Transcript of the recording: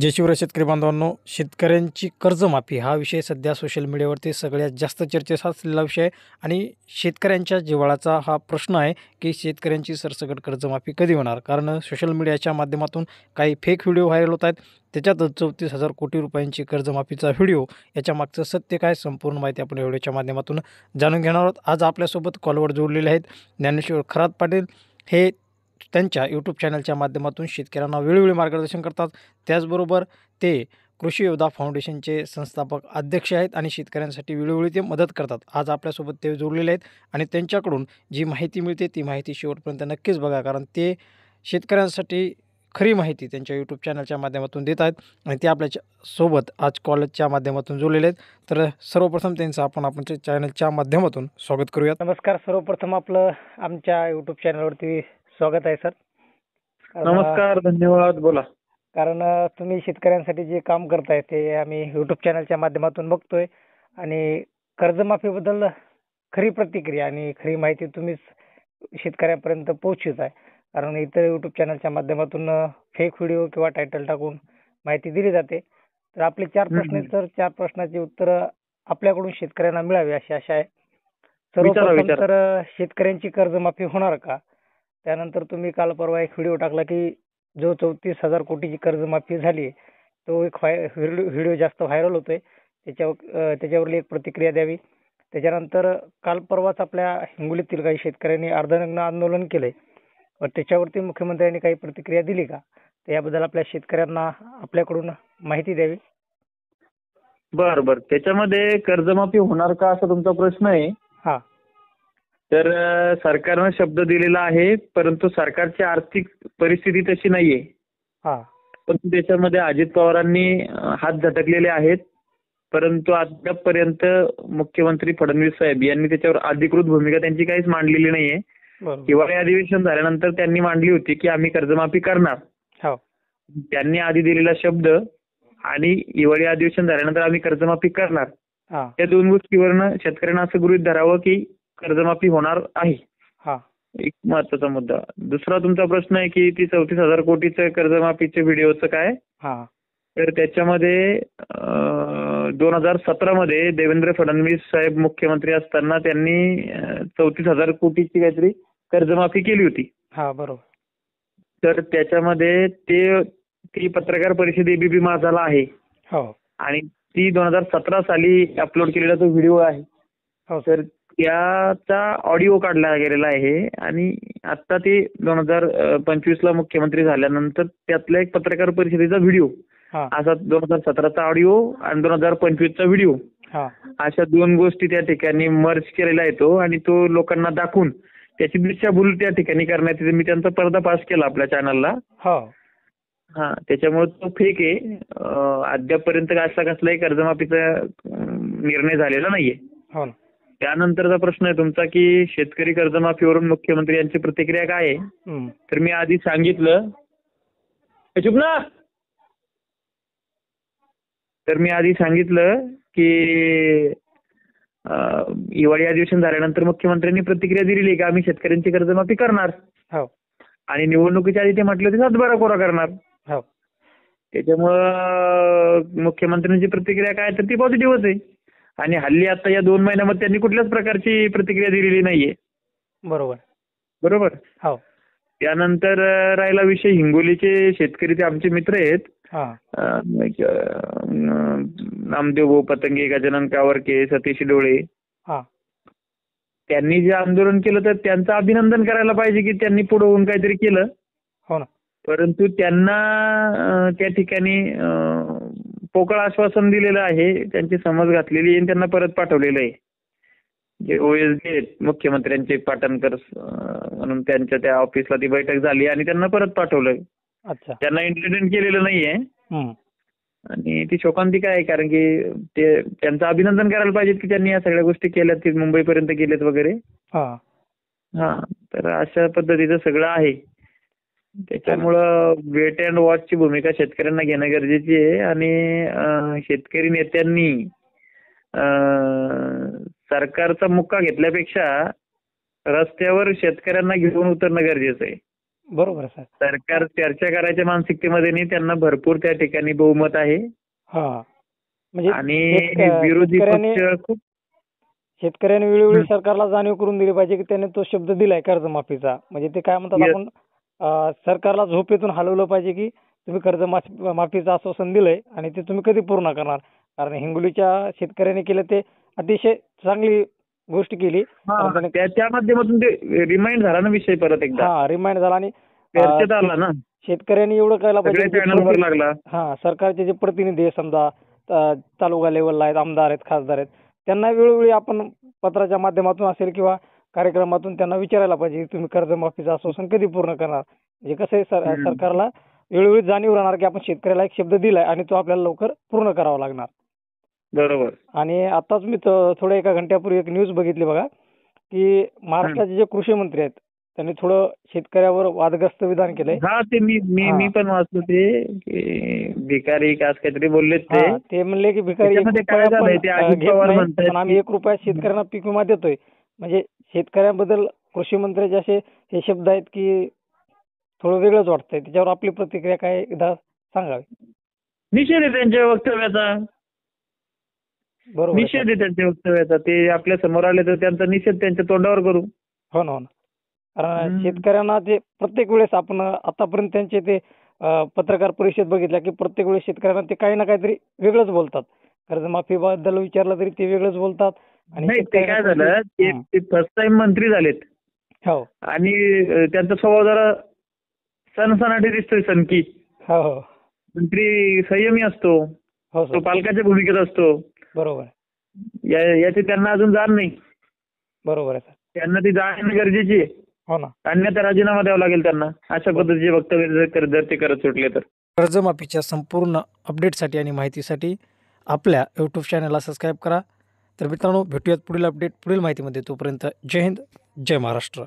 जय शिवराय शेतकरी बांधवांनो, शेतकऱ्यांची कर्जमाफी हा विषय सध्या सोशल मीडियावरती सगळ्यात जास्त चर्चेस असलेला विषय आहे आणि शेतकऱ्यांच्या जिव्हाळ्याचा हा प्रश्न आहे की शेतकऱ्यांची सरसकट कर्जमाफी कधी होणार. कारण सोशल मीडियाच्या माध्यमातून काही फेक व्हिडिओ व्हायरल होत आहेत. त्याच्यातच 34,000 कोटी रुपयांची कर्जमाफीचा व्हिडिओ, याच्या मागचं सत्य काय, संपूर्ण माहिती आपण व्हिडिओच्या माध्यमातून जाणून घेणार आहोत. आज आपल्यासोबत कॉलवर जोडलेले आहेत ज्ञानेश्वर खरात पाटील. हे त्यांच्या यूट्यूब चॅनलच्या माध्यमातून शेतकऱ्यांना वेळोवेळी मार्गदर्शन करतात. त्याचबरोबर ते कृषी योद्धा फाउंडेशनचे संस्थापक अध्यक्ष आहेत आणि शेतकऱ्यांसाठी वेळोवेळी ते मदत करतात. आज आपल्यासोबत ते जोडलेले आहेत आणि त्यांच्याकडून जी माहिती मिळते ती माहिती शेवटपर्यंत नक्कीच बघा, कारण ते शेतकऱ्यांसाठी खरी माहिती त्यांच्या यूट्यूब चॅनलच्या माध्यमातून देत आहेत आणि ते आपल्या सोबत आज कॉलेजच्या माध्यमातून जोडलेले आहेत. तर सर्वप्रथम त्यांचं आपण चॅनलच्या माध्यमातून स्वागत करूयात. नमस्कार. सर्वप्रथम आपलं आमच्या यूट्यूब चॅनलवरती स्वागत आहे सर. नमस्कार, धन्यवाद. बोला. कारण तुम्ही शेतकऱ्यांसाठी जे काम करताय ते आम्ही यूट्यूब चॅनलच्या माध्यमातून बघतोय आणि कर्जमाफीबद्दल खरी प्रतिक्रिया आणि खरी माहिती तुम्हीच शेतकऱ्यापर्यंत पोहोचवत आहे. कारण इतर यूट्यूब चॅनलच्या माध्यमातून फेक व्हिडिओ किंवा टायटल टाकून माहिती दिली जाते. तर आपले 4 प्रश्न आहेत, तर 4 प्रश्नाची उत्तर आपल्याकडून शेतकऱ्यांना मिळावी अशी आशा आहे. सर्वप्रथम तर शेतकऱ्यांची कर्जमाफी होणार का? त्यानंतर तुम्ही काल परवा एक व्हिडिओ टाकला की जो 34,000 कोटीची कर्जमाफी झाली, तो एक व्हिडिओ जास्त व्हायरल होतोय. त्याच्यावरली एक प्रतिक्रिया द्यावी. त्याच्यानंतर काल परवाच आपल्या हिंगोलीतील काही शेतकऱ्यांनी अर्धनग्न आंदोलन केलंय, त्याच्यावरती मुख्यमंत्र्यांनी काही प्रतिक्रिया दिली का? तर याबद्दल आपल्या शेतकऱ्यांना आपल्याकडून माहिती द्यावी. बर. त्याच्यामध्ये कर्जमाफी होणार का असा तुमचा प्रश्न आहे. हा. तर सरकारनं शब्द दिलेला आहे, परंतु सरकारची आर्थिक परिस्थिती तशी नाहीये. हा. परंतु त्याच्यामध्ये अजित पवारांनी हात झटकलेले आहेत. परंतु आतापर्यंत मुख्यमंत्री फडणवीस साहेब यांनी त्याच्यावर अधिकृत भूमिका त्यांची काहीच मांडलेली नाहीये. हिवाळी अधिवेशन झाल्यानंतर त्यांनी मांडली होती की आम्ही कर्जमाफी करणार. हो. त्यांनी आधी दिलेला शब्द आणि हिवाळी अधिवेशन झाल्यानंतर आम्ही कर्जमाफी करणार, या दोन गोष्टीवरनं शेतकऱ्यांना असं गृहीत धरावं की कर्जमाफी होणार आहे. एक महत्वाचा मुद्दा. दुसरा तुमचा प्रश्न आहे की ती 34,000 कोटीचं कर्जमाफीच्या व्हिडिओचं काय. तर त्याच्यामध्ये 2017 मध्ये देवेंद्र फडणवीस साहेब मुख्यमंत्री असताना त्यांनी 34,000 कोटीची काहीतरी कर्जमाफी केली होती. बरोबर. तर त्याच्यामध्ये ती पत्रकार परिषद एबीपी माझाला आहे. आणि ती 2017 साली अपलोड केलेला तो व्हिडिओ आहे. तर त्याचा ऑडिओ काढला गेलेला आहे आणि आता ते 2025 ला मुख्यमंत्री झाल्यानंतर त्यातल्या एक पत्रकार परिषदेचा व्हिडिओ, असा 2017चा ऑडिओ आणि 2025चा व्हिडिओ, अशा दोन गोष्टी त्या ठिकाणी मर्ज केलेला आहे तो, आणि तो लोकांना दाखवून त्याची दिशाभूल त्या ठिकाणी करण्यात येते. मी त्यांचा पर्दाफाश केला आपल्या चॅनलला. त्याच्यामुळे तो फेक आहे. अद्यापपर्यंत असा कसलाही कर्जमाफीचा निर्णय झालेला नाहीये. त्यानंतरचा प्रश्न आहे तुमचा की शेतकरी कर्जमाफीवरून मुख्यमंत्री यांची प्रतिक्रिया काय आहे. तर मी आधी सांगितलं की हिवाळी अधिवेशन झाल्यानंतर मुख्यमंत्र्यांनी प्रतिक्रिया दिलेली आहे की आम्ही शेतकऱ्यांची कर्जमाफी करणार, आणि निवडणुकीच्या आधी ते म्हटलं होते 7/12 कोरा करणार. त्याच्यामुळं मुख्यमंत्र्यांची प्रतिक्रिया काय, तर ती पॉझिटिव्हच आहे. आणि हल्ली आता या 2 महिन्यामध्ये त्यांनी कुठल्याच प्रकारची प्रतिक्रिया दिलेली नाहीये. बरोबर. त्यानंतर राहिला विषय हिंगोलीचे शेतकरी, ते आमचे मित्र आहेत. नामदेव पतंगे, गजानन कावरके, सतीश डोळे, त्यांनी जे आंदोलन केलं तर त्यांचं अभिनंदन करायला पाहिजे की त्यांनी पुढे होऊन काहीतरी केलं. परंतु त्यांना त्या ठिकाणी पोकळ आश्वासन दिलेलं आहे, त्यांची समज घातलेली आहे, त्यांना परत पाठवलेलं आहे. जे OSD मुख्यमंत्र्यांचे पाटणकर म्हणून त्यांच्या त्या ऑफिसला ती बैठक झाली आणि त्यांना परत पाठवलं. त्यांना एंटरटेन केलेलं नाहीये आणि ती शोकांतिका आहे. कारण की ते त्यांचं अभिनंदन करायला पाहिजे की त्यांनी या सगळ्या गोष्टी केल्यात, की मुंबईपर्यंत गेलेत वगैरे. तर अशा पद्धतीचं सगळं आहे. त्याच्यामुळं वेट अँड वॉचची भूमिका शेतकऱ्यांना घेणं गरजेची आहे. आणि शेतकरी नेत्यांनी सरकारचा मुक्का घेतल्यापेक्षा रस्त्यावर शेतकऱ्यांना घेऊन उतरणं गरजेचं आहे. बरोबर आहे सर. सरकार चर्चा करायच्या मानसिकतेमध्ये नाही, त्यांना भरपूर त्या ठिकाणी बहुमत आहे. हा म्हणजे आणि विरोधी पक्ष खूप शेतकऱ्यांनी वेळोवेळी सरकारला जाणीव करून दिली पाहिजे की त्याने तो शब्द दिलाय कर्जमाफीचा. म्हणजे ते काय म्हणतात, आपण सरकारला झोपेतून हलवलं पाहिजे की तुम्ही कर्जमाफीचं आश्वासन दिलंय आणि ते तुम्ही कधी पूर्ण करणार. कारण हिंगोलीच्या शेतकऱ्यांनी केलं ते अतिशय चांगली गोष्ट केली. त्या माध्यमातून ते रिमाइंड झाला ना विषय परत एकदा. हा, रिमाइंड झाला आणि चर्चेत आला ना. शेतकऱ्यांनी एवढं कळलं पाहिजे लागला. हा, सरकारचे जे प्रतिनिधी आहे समजा तालुका लेवलला आहेत, आमदार आहेत, खासदार आहेत, त्यांना वेळोवेळी आपण पत्राच्या माध्यमातून असेल किंवा कार्यक्रमातून त्यांना विचारायला पाहिजे तुम्ही कर्जमाफीचं आश्वासन कधी पूर्ण करणार. म्हणजे कसं आहे, सरकारला वेळोवेळी जाणीव राहणार की आपण शेतकऱ्याला एक शब्द दिलाय आणि तो आपल्याला लवकर पूर्ण करावा लागणार. बरोबर. आणि आताच मी थोड्या एका घंट्यापूर्वी एक न्यूज बघितली बघा की महाराष्ट्राचे जे कृषी मंत्री आहेत त्यांनी थोडं शेतकऱ्यावर वादग्रस्त विधान केलंय. हा, ते मी पण वाचलं ते की भिकारी का असं काहीतरी बोललेत ते म्हणले की भिकारी आम्ही 1 रुपया शेतकऱ्यांना पीक विमा देतोय. म्हणजे शेतकऱ्यांबद्दल कृषी मंत्र्याचे असे हे शब्द आहेत की थोडं वेगळंच वाटतंय. त्याच्यावर आपली प्रतिक्रिया काय एकदा सांगावी. निषेध आहे त्यांच्या वक्तव्याचा. बरोबर, निषेध आहे त्यांच्या वक्तव्याचा. ते आपल्या समोर आले तर त्यांचा निषेध त्यांच्या तोंडावर करू. हो ना. कारण शेतकऱ्यांना ते प्रत्येक वेळेस आपण आतापर्यंत त्यांचे ते पत्रकार परिषद बघितल्या की प्रत्येक वेळेस शेतकऱ्यांना ते काही ना काहीतरी वेगळंच बोलतात. कर्जमाफी बद्दल विचारलं तरी ते वेगळंच बोलतात. आणि ते काय झालं, ते फर्स्ट टाइम मंत्री झालेत. हो. आणि त्यांचा स्वभाव जरा सनसनाटी दिसतोय, सनकी. हो. मंत्री संयमी असतो. तो पालकाच्या भूमिकेत असतो. बरोबर. याची त्यांना अजून जाण नाही. बरोबर आहे सर. त्यांना ती जाण गरजेची आहे. हो ना. अन्यथा राजीनामा द्यावा लागेल त्यांना, अशा पद्धतीचे वक्तव्य जर ते करत सुटले तर. कर्जमाफीच्या संपूर्ण अपडेटसाठी आणि माहितीसाठी आपल्या यूट्यूब चॅनलला सबस्क्राईब करा. तर मित्रांनो, भेटूयात पुढील अपडेट पुढील माहितीमध्ये. तोपर्यंत जय हिंद, जय महाराष्ट्र.